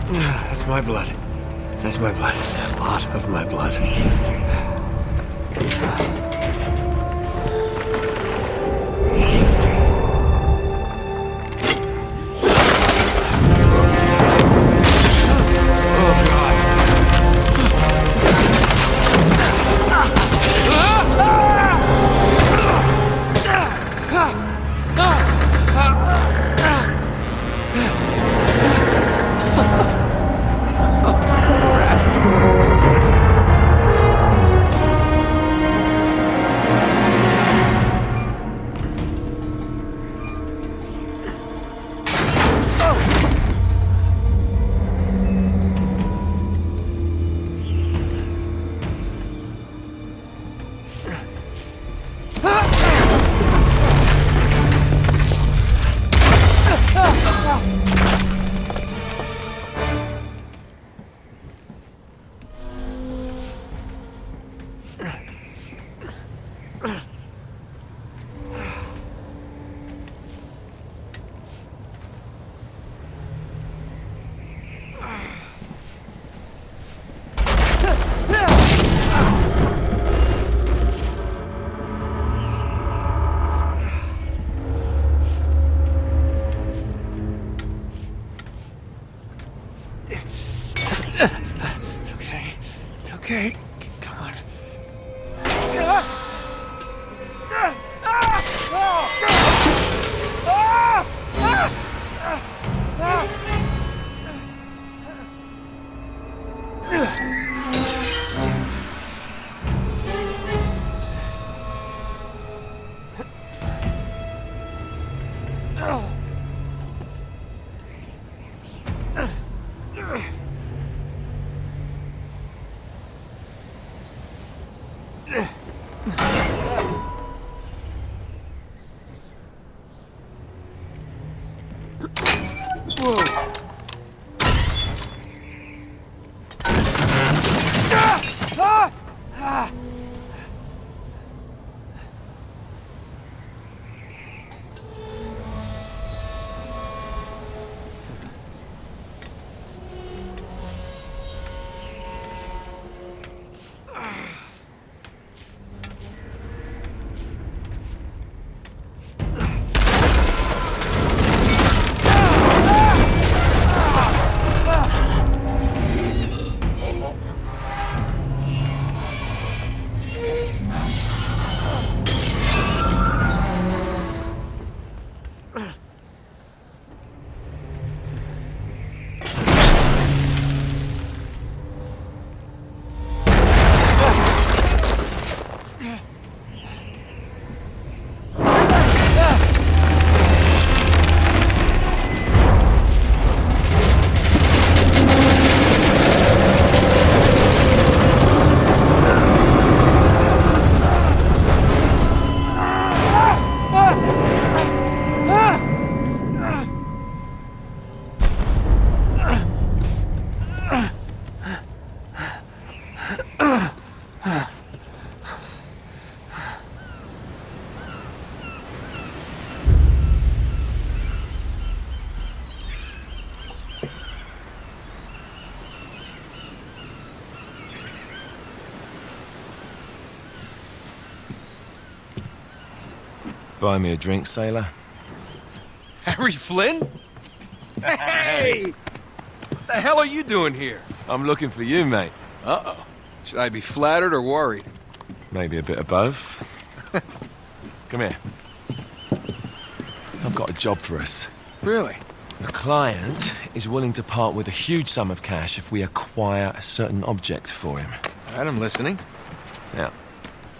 That's my blood. That's my blood. It's a lot of my blood. Okay, come on. Buy me a drink, sailor. Harry Flynn? Hey! What the hell are you doing here? I'm looking for you, mate. Uh-oh. Should I be flattered or worried? Maybe a bit of both. Come here. I've got a job for us. Really? The client is willing to part with a huge sum of cash if we acquire a certain object for him. All right, I'm listening. Now,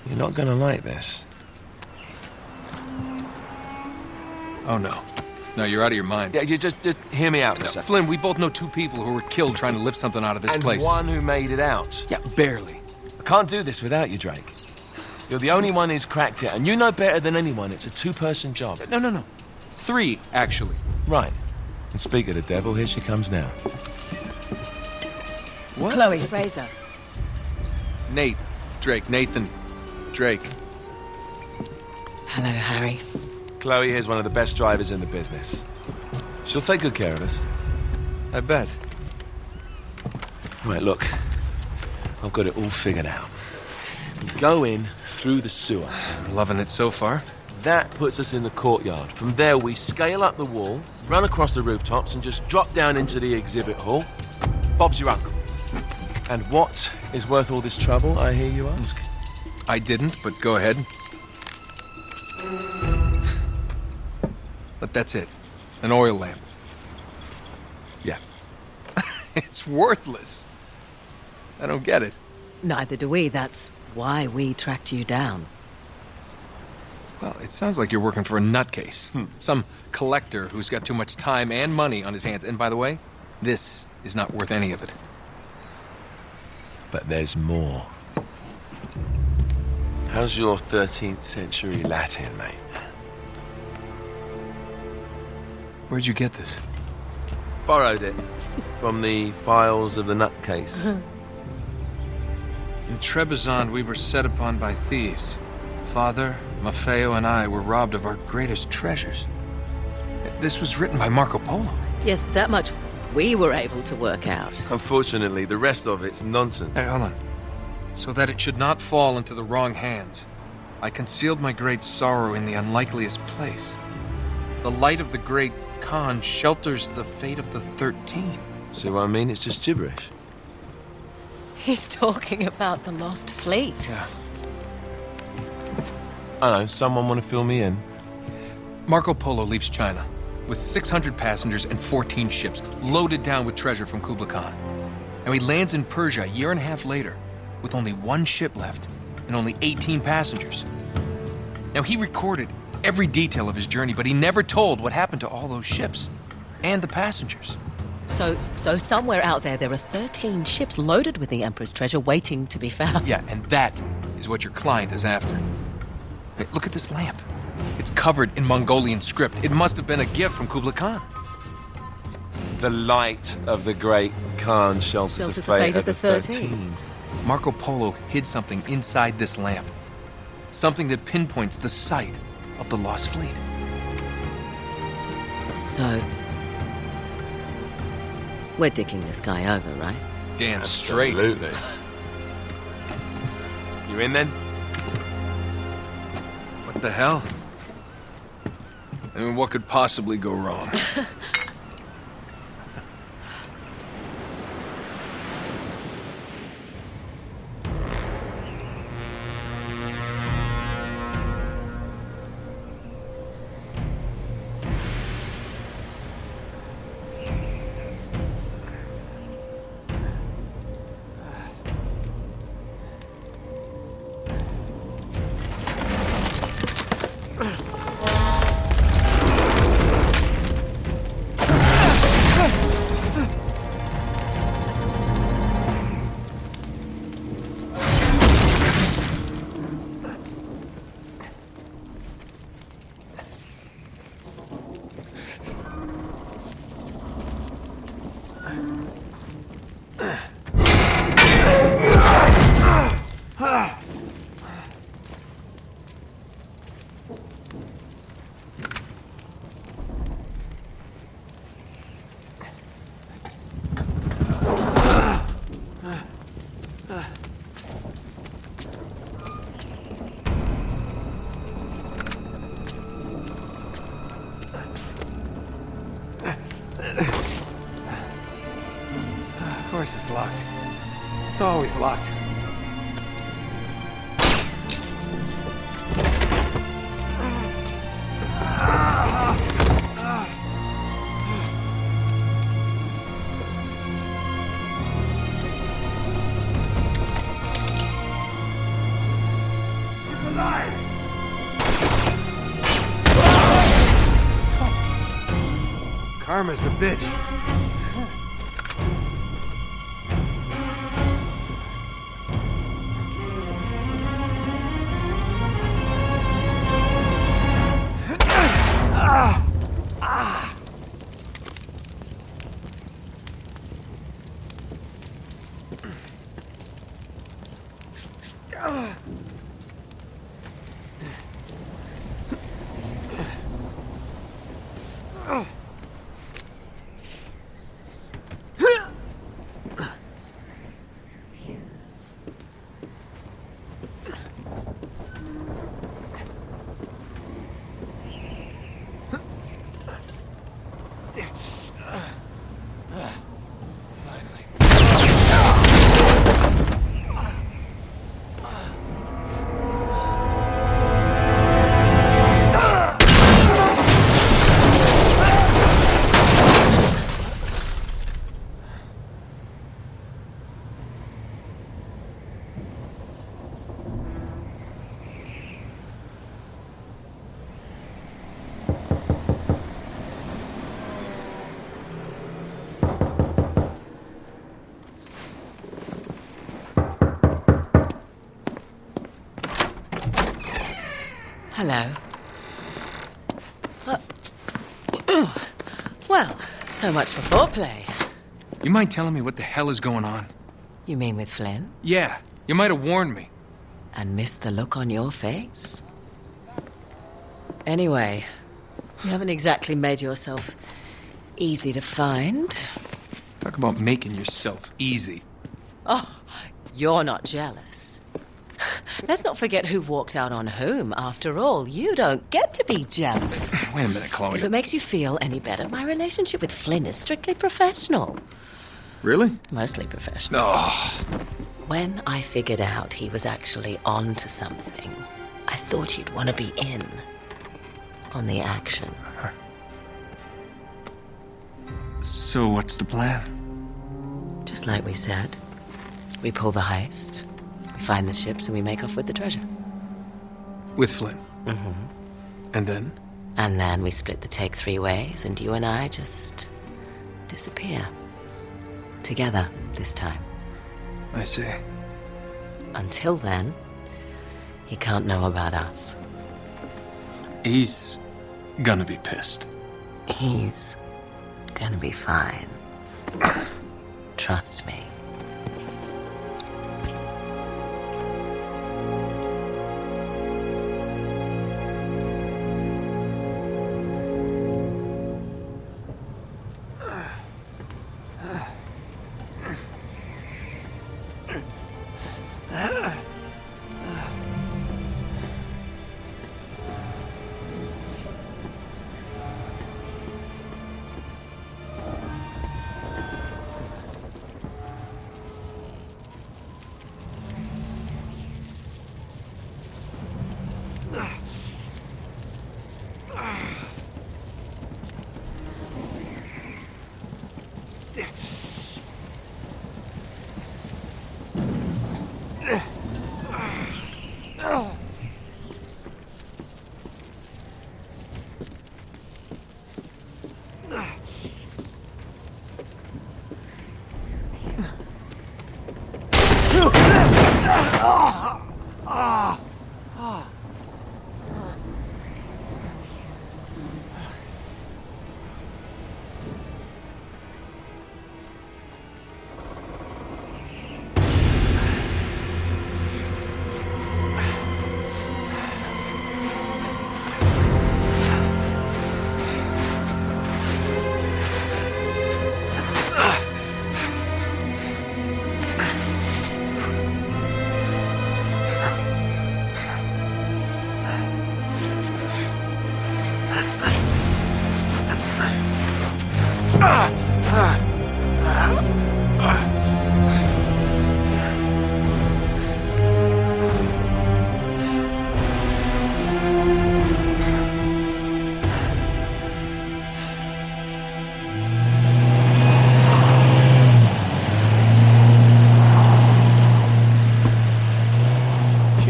you're not gonna like this. Oh, no. No, you're out of your mind. Yeah, you just hear me out for a No, second. Flynn, we both know two people who were killed trying to lift something out of this And place. one who made it out. Yeah, barely. I can't do this without you, Drake. You're the only one who's cracked it, and you know better than anyone it's a two-person job. No. 3, actually. Right. And speak of the devil, here she comes now. What? Chloe Fraser. Nate. Drake. Nathan. Drake. Hello, Harry. Chloe here's one of the best drivers in the business. She'll take good care of us. I bet. Right, look. I've got it all figured out. We go in through the sewer. Loving it so far. That puts us in the courtyard. From there, we scale up the wall, run across the rooftops, and just drop down into the exhibit hall. Bob's your uncle. And what is worth all this trouble, I hear you ask? I didn't, but go ahead. But that's it. An oil lamp. Yeah. It's worthless. I don't get it. Neither do we. That's why we tracked you down. Well, it sounds like you're working for a nutcase. Some collector who's got too much time and money on his hands. And by the way, this is not worth any of it. But there's more. How's your 13th century Latin, mate? Where'd you get this? Borrowed it from the files of the nutcase. In Trebizond, we were set upon by thieves. Father, Maffeo, and I were robbed of our greatest treasures. This was written by Marco Polo. Yes, that much we were able to work out. Unfortunately, the rest of it's nonsense. Hey, hold on. So that it should not fall into the wrong hands, I concealed my great sorrow in the unlikeliest place. The light of the great Khan shelters the fate of the 13. See what I mean? It's just gibberish. He's talking about the lost fleet. Yeah. I know, someone want to fill me in? Marco Polo leaves China with 600 passengers and 14 ships loaded down with treasure from Kublai Khan. And he lands in Persia a year and a half later with only one ship left and only 18 passengers. Now, he recorded every detail of his journey, but he never told what happened to all those ships and the passengers. So somewhere out there are 13 ships loaded with the Emperor's treasure waiting to be found. Yeah, and that is what your client is after. Hey, look at this lamp. It's covered in Mongolian script. It must have been a gift from Kublai Khan. The light of the great Khan shelters the fate of the 13. Marco Polo hid something inside this lamp. Something that pinpoints the site of the lost fleet. So, we're dicking this guy over, right? Damn straight. Absolutely. You in then? What the hell? I mean, what could possibly go wrong? Of course it's locked. It's always locked. He's alive! Karma's a bitch. Hello. Well, so much for foreplay. You mind telling me what the hell is going on? You mean with Flynn? Yeah, you might have warned me. And missed the look on your face? Anyway, you haven't exactly made yourself easy to find. Talk about making yourself easy. Oh, you're not jealous. Let's not forget who walked out on whom. After all, you don't get to be jealous. Wait a minute, Chloe. If it makes you feel any better, my relationship with Flynn is strictly professional. Really? Mostly professional. Oh. When I figured out he was actually on to something, I thought you'd want to be in on the action. So what's the plan? Just like we said, we pull the heist, we find the ships, and we make off with the treasure. With Flynn? Mm-hmm. And then? And then we split the take 3 ways, and you and I just disappear. Together, this time. I see. Until then, he can't know about us. He's gonna be pissed. He's gonna be fine. Trust me.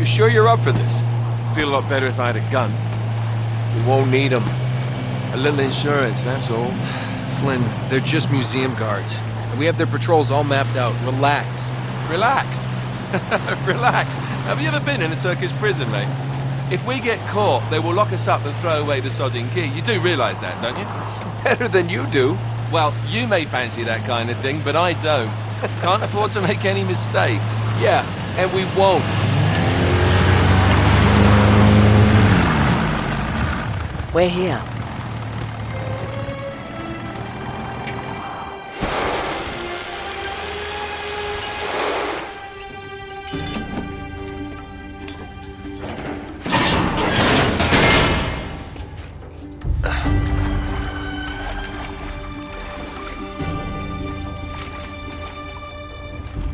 Sure you're up for this? Feel a lot better if I had a gun. We won't need them. A little insurance, that's all. Flynn, they're just museum guards. And we have their patrols all mapped out. Relax. Relax. Relax. Have you ever been in a Turkish prison, mate? If we get caught, they will lock us up and throw away the sodding key. You do realize that, don't you? Better than you do. Well, you may fancy that kind of thing, but I don't. Can't afford to make any mistakes. Yeah, and we won't. We're here.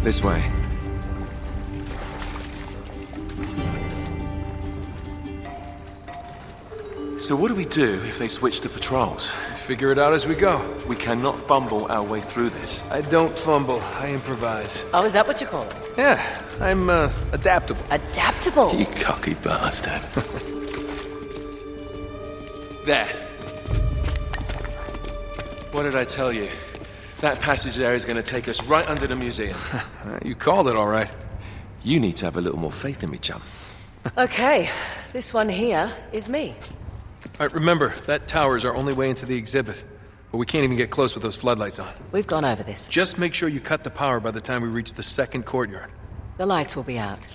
This way. So what do we do if they switch the patrols? Figure it out as we go. We cannot fumble our way through this. I don't fumble, I improvise. Oh, is that what you call it? Yeah, I'm adaptable. Adaptable. You cocky bastard. There. What did I tell you? That passage there is going to take us right under the museum. You called it all right. You need to have a little more faith in me, chum. Okay, this one here is me. All right, remember, that tower is our only way into the exhibit. But we can't even get close with those floodlights on. We've gone over this. Just make sure you cut the power by the time we reach the second courtyard. The lights will be out.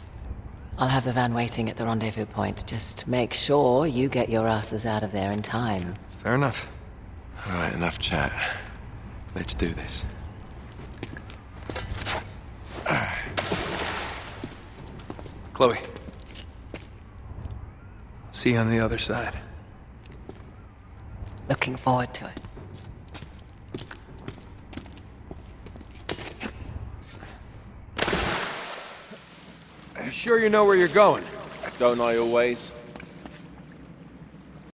I'll have the van waiting at the rendezvous point. Just make sure you get your asses out of there in time. Fair enough. All right, enough chat. Let's do this. Chloe. See you on the other side. Looking forward to it. You sure you know where you're going? Don't I always?